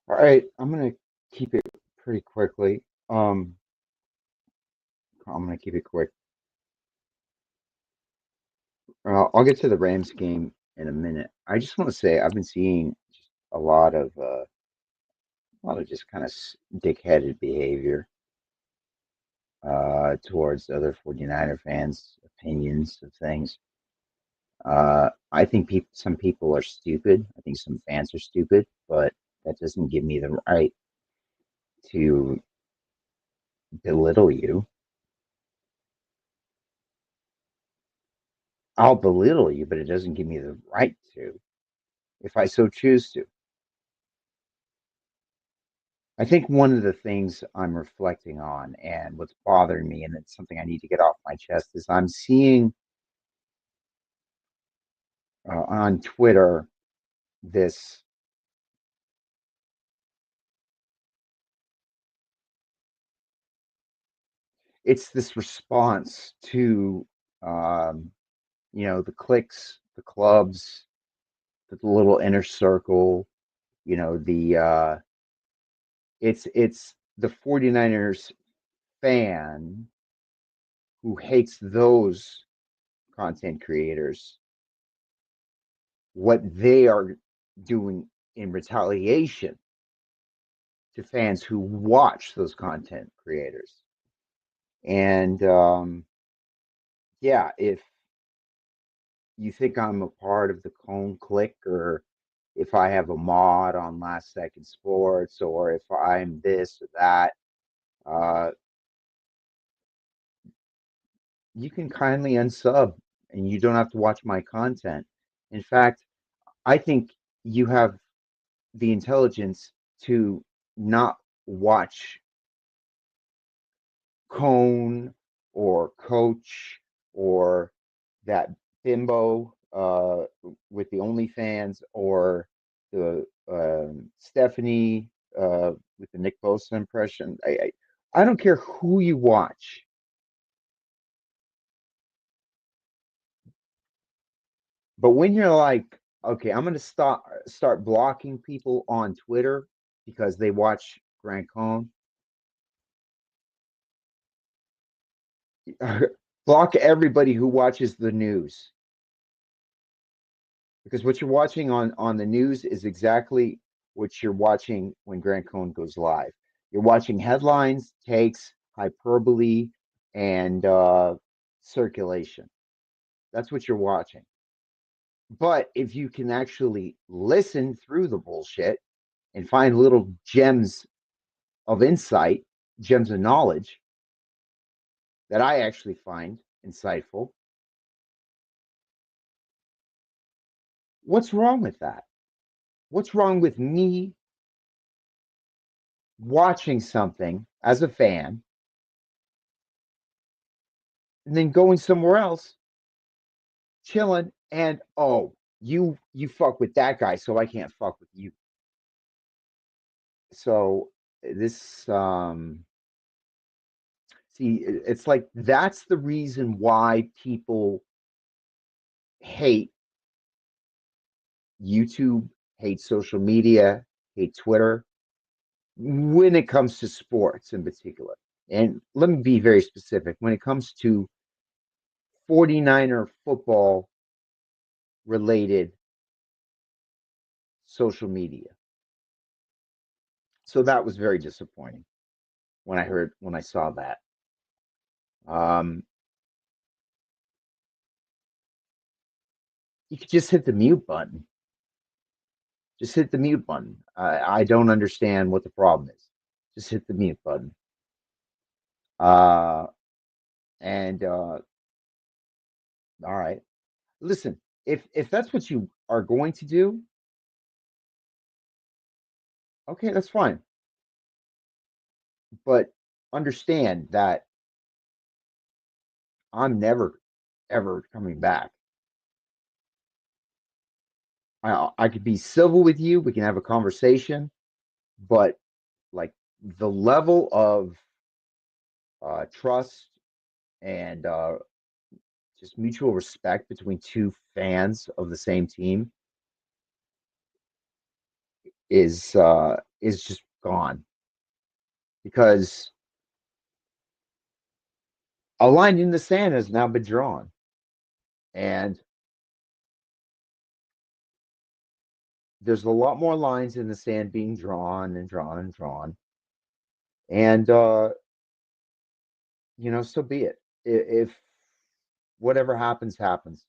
All right, I'm gonna keep it pretty quickly. Um, I'm gonna keep it quick. I'll get to the Rams game in a minute. I just want to say I've been seeing just a lot of just kind of dick-headed behavior towards other 49er fans' opinions of things. I think some people are stupid. I think some fans are stupid, but that doesn't give me the right to belittle you. I'll belittle you, but it doesn't give me the right to, if I so choose to. I think one of the things I'm reflecting on and what's bothering me, and it's something I need to get off my chest, is I'm seeing on Twitter this. It's this response to, um, the cliques, the clubs, the little inner circle. The it's the 49ers fan who hates those content creators, what they are doing in retaliation to fans who watch those content creators. And yeah, if you think I'm a part of the Cone Click, or if I have a mod on Last Second Sports, or if I'm this or that, uh, you can kindly unsub and you don't have to watch my content. In fact, I think you have the intelligence to not watch Cone or Coach or that bimbo with the OnlyFans, or the Stephanie with the Nick Bosa impression. I don't care who you watch, but when you're like, okay, I'm gonna start blocking people on Twitter because they watch Grant Cohn. Block everybody who watches the news, because what you're watching on the news is exactly what you're watching when Grant Cohn goes live. You're watching headlines, takes, hyperbole, and circulation. That's what you're watching. But if you can actually listen through the bullshit and find little gems of insight, gems of knowledge that I actually find insightful, what's wrong with that? What's wrong with me watching something as a fan and then going somewhere else, chilling, and oh, you fuck with that guy, so I can't fuck with you. So this see, it's like that's the reason why people hate YouTube, hate social media, hate Twitter when it comes to sports in particular. And let me be very specific when it comes to 49er football related social media. So that was very disappointing when I saw that. Um, you could just hit the mute button. Just hit the mute button. I don't understand what the problem is. Just hit the mute button. Uh, and all right, listen. If that's what you are going to do, okay, that's fine. But understand that I'm never ever coming back. I could be civil with you. We can have a conversation, but like the level of trust and just mutual respect between two fans of the same team is is just gone because a line in the sand has now been drawn. And there's a lot more lines in the sand being drawn and drawn and drawn. And, so be it. If whatever happens, happens.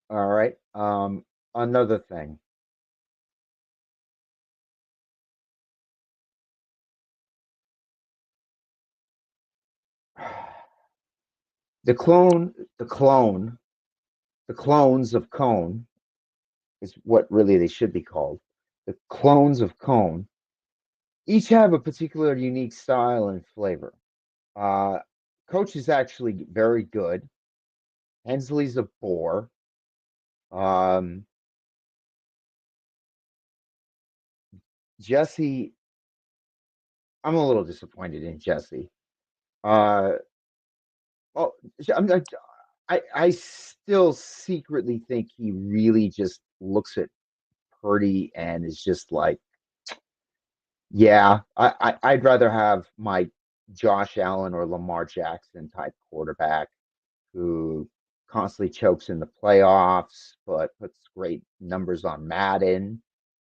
All right. Another thing. The clone, the clone, the clones of Cone is what really they should be called. The clones of Cone each have a particular unique style and flavor. Uh, Coach is actually very good. Hensley's a bore. Um, Jesse, I'm a little disappointed in Jesse. Uh, well, I'm not, I still secretly think he really just looks at Purdy and is just like, yeah, I'd rather have my Josh Allen or Lamar Jackson type quarterback who constantly chokes in the playoffs, but puts great numbers on Madden.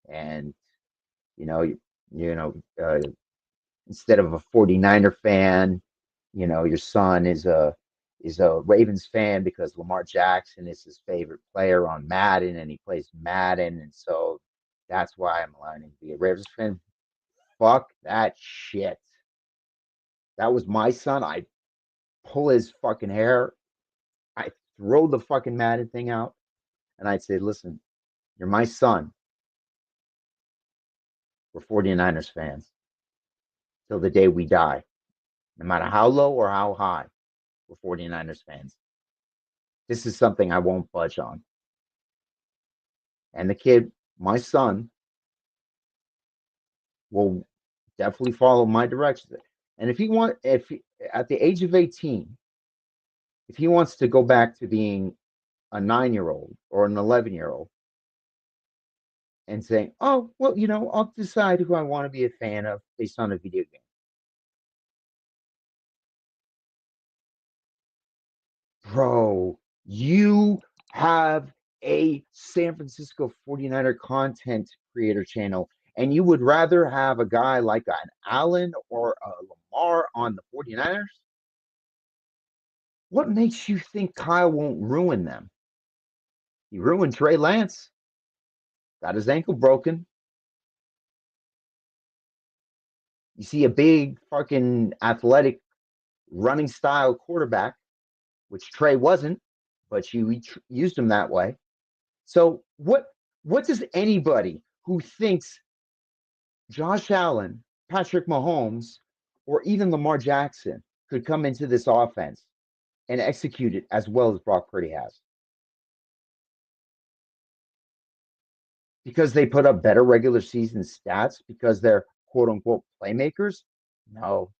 And, you know, you, you know, instead of a 49er fan, your son is a Ravens fan because Lamar Jackson is his favorite player on Madden and he plays Madden. And so that's why I'm learning to be a Ravens fan. Fuck that shit. That was my son. I pull his fucking hair. I throw the fucking Madden thing out and I'd say, listen, you're my son. We're 49ers fans till the day we die. No matter how low or how high, we're 49ers fans. This is something I won't budge on. And the kid, my son, will definitely follow my directions. And if he, at the age of 18, if he wants to go back to being a 9-year old or an 11-year old and saying, oh, well, I'll decide who I want to be a fan of based on a video game. Bro, you have a San Francisco 49er content creator channel, and you would rather have a guy like an Allen or a Lamar on the 49ers? What makes you think Kyle won't ruin them? He ruined Trey Lance, got his ankle broken. You see a big fucking athletic running style quarterback, which Trey wasn't, but you used him that way. So what does anybody who thinks Josh Allen, Patrick Mahomes, or even Lamar Jackson could come into this offense and execute it as well as Brock Purdy has? Because they put up better regular season stats because they're quote unquote playmakers? No,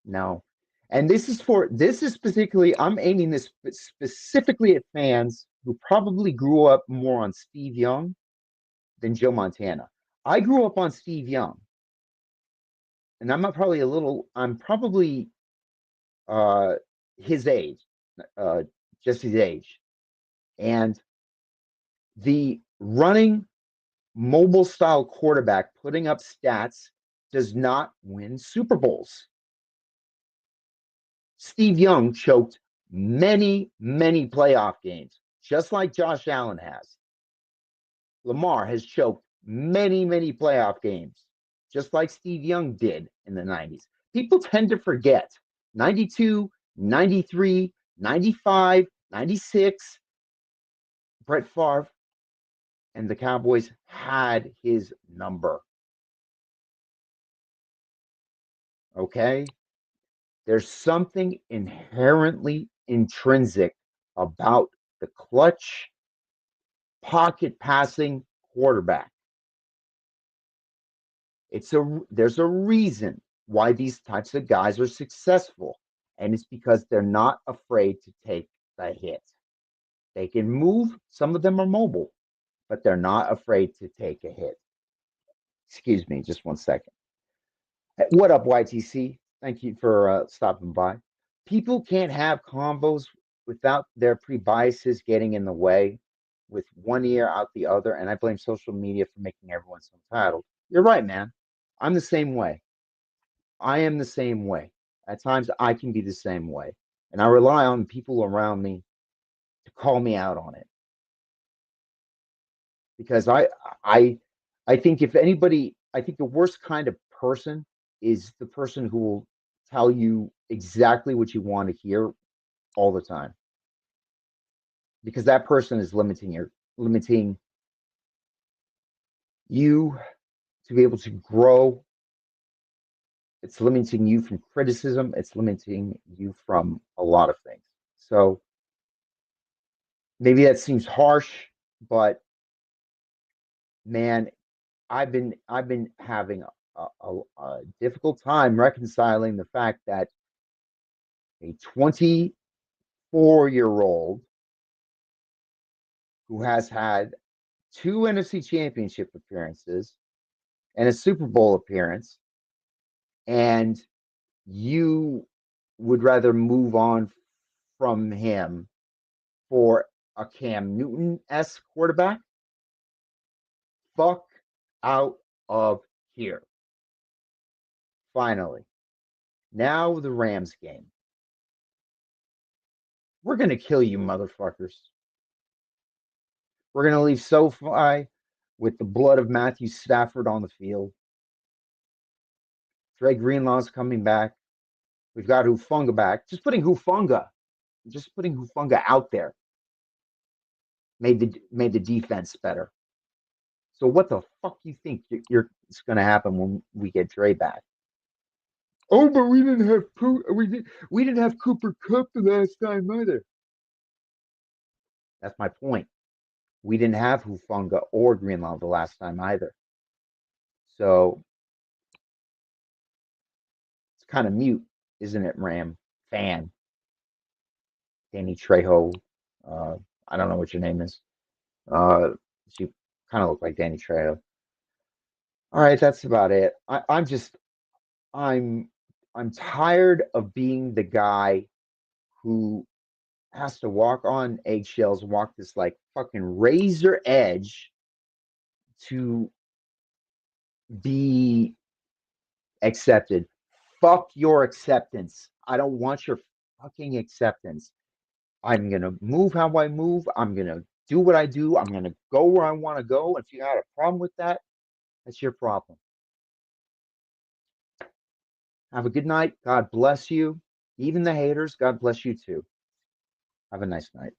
no. And this is specifically, I'm aiming this specifically at fans who probably grew up more on Steve Young than Joe Montana. I grew up on Steve Young, and I'm probably uh his age, uh Jesse's age. And the running mobile style quarterback putting up stats does not win Super Bowls. Steve Young choked many, many playoff games, just like Josh Allen has. Lamar has choked many, many playoff games, just like Steve Young did in the 90s. People tend to forget 92, 93, 95, 96. Brett Favre and the Cowboys had his number. Okay? There's something inherently intrinsic about the clutch pocket passing quarterback. There's a reason why these types of guys are successful, and it's because they're not afraid to take the hit. They can move. Some of them are mobile. but they're not afraid to take a hit. Excuse me, just 1 second. What up, YTC? Thank you for stopping by. People can't have combos without their pre-biases getting in the way, with one ear out the other, and I blame social media for making everyone so entitled. You're right, man. I'm the same way. I am the same way. At times, I can be the same way, and I rely on people around me to call me out on it because I, I think if anybody, I think the worst kind of person is the person who will tell you exactly what you want to hear all the time, because that person is limiting you to be able to grow. It's limiting you from criticism. It's limiting you from a lot of things. So maybe that seems harsh, but man, I've been having a difficult time reconciling the fact that a 24-year-old who has had two NFC championship appearances and a Super Bowl appearance, and you would rather move on from him for a Cam Newton-esque quarterback? Fuck out of here. Finally. Now the Rams game. We're going to kill you, motherfuckers. We're going to leave SoFi with the blood of Matthew Stafford on the field. Dre Greenlaw's coming back. We've got Hufunga back. Just putting Hufunga out there made the defense better. So what the fuck you think it's going to happen when we get Dre back? Oh, but we didn't have Cooper Kupp the last time either. That's my point. We didn't have Hufunga or Greenlaw the last time either. So it's kind of mute, isn't it, Ram? Fan. Danny Trejo. Uh, I don't know what your name is. You kind of look like Danny Trejo. All right, that's about it. I'm I'm tired of being the guy who has to walk on eggshells, walk this like fucking razor edge to be accepted. Fuck your acceptance. I don't want your fucking acceptance. I'm gonna move how I move. I'm gonna do what I do. I'm gonna go where I want to go. If you had a problem with that, that's your problem. Have a good night. God bless you. Even the haters, God bless you too. Have a nice night.